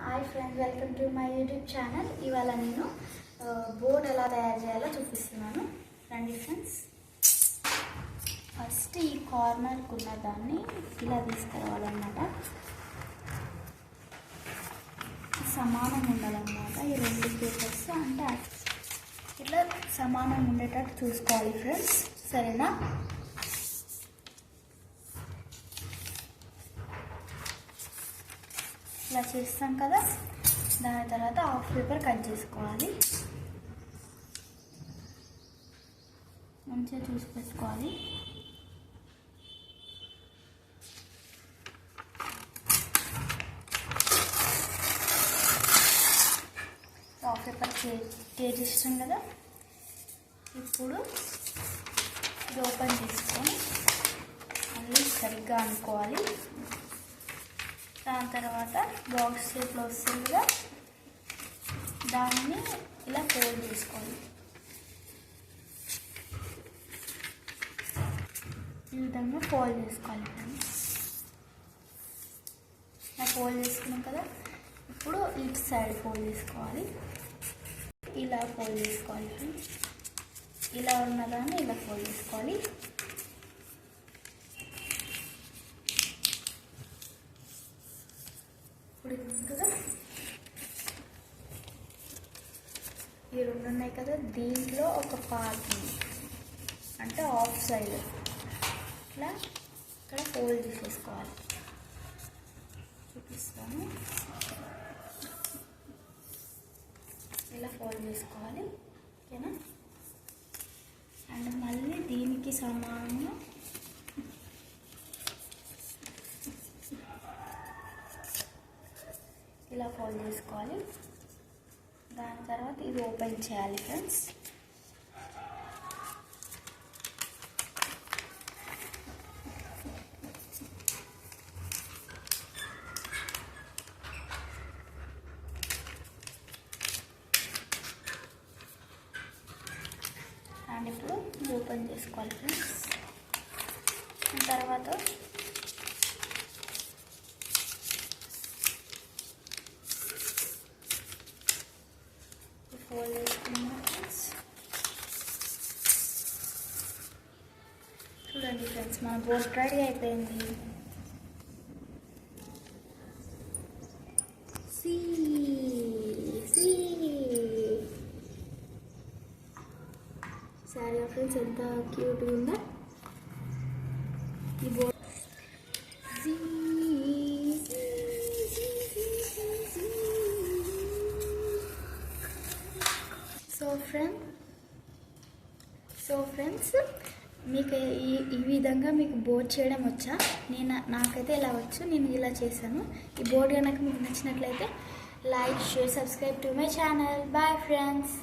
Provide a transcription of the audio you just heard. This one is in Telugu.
Hi friends, welcome to my YouTube channel. ఇవాళ నేను బోర్డ్ ఎలా తయారు చేయాలో చూపిస్తున్నాను. రండి ఫ్రెండ్స్. ఫస్ట్ ఈ కార్నర్కు ఉన్న దాన్ని ఇలా తీసుకురావాలన్నమాట. సమానం ఉండాలన్నమాట. ఈ రెండు పేపర్స్ అంటే ఇట్లా సమానం ఉండేటట్టు చూసుకోవాలి ఫ్రెండ్స్. సరేనా? ఇలా చేస్తాం కదా. దాని తర్వాత హాఫ్ పేపర్ కట్ చేసుకోవాలి. మంచిగా చూసి పెట్టుకోవాలి. హాఫ్ పేపర్ చేస్తాం కదా. ఇప్పుడు ఇది ఓపెన్ చేసుకొని మళ్ళీ సరిగ్గా అనుకోవాలి. దాని తర్వాత బాక్స్ షేప్లో వస్తుంది కదా, దాన్ని ఇలా ఫోల్డ్ చేసుకోవాలి. ఈ విధంగా ఫోల్డ్ చేసుకోవాలి ఫ్రెండ్స్. ఇలా ఫోల్డ్ చేసుకున్నాం కదా. ఇప్పుడు ఇటు సైడ్ ఫోల్డ్ చేసుకోవాలి. ఇలా ఫోల్డ్ చేసుకోవాలి ఫ్రెండ్స్. ఇలా ఉన్నదాన్ని ఇలా ఫోల్డ్ చేసుకోవాలి. ఇప్పుడు ఈ రెండు ఉన్నాయి కదా, దీంట్లో ఒక పార్ట్ అంటే ఆఫ్ సైడ్ ఇట్లా ఇక్కడ ఫోల్డ్ చేసేసుకోవాలి. చూపిస్తాను. ఇలా ఫోల్డ్ చేసుకోవాలి. ఓకేనా? అండ్ మళ్ళీ దీనికి సమానంగా ఇలా ఫోల్డ్ చేసుకోవాలి. దాని తర్వాత ఇది ఓపెన్ చేయాలి ఫ్రెండ్స్. అండ్ ఇప్పుడు ఇది ఓపెన్ చేసుకోవాలి ఫ్రెండ్స్. తర్వాత ఫోల్డ్ చేసుకున్నాం ఫ్రెండ్స్. చూడండి ఫ్రెండ్స్, మన బోర్డ్ రెడీ అయిపోయింది. సారీ ఫ్రెండ్స్, ఎంత క్యూట్గా ఉందా ఈ బోర్డ్. సో ఫ్రెండ్స్, మీకు ఈ విధంగా మీకు బోర్డ్ చేయడం వచ్చా? నాకైతే ఇలా వచ్చు. నేను ఇలా చేశాను. ఈ బోర్డ్ కనుక మీకు నచ్చినట్లయితే like, share, subscribe to my channel. Bye friends.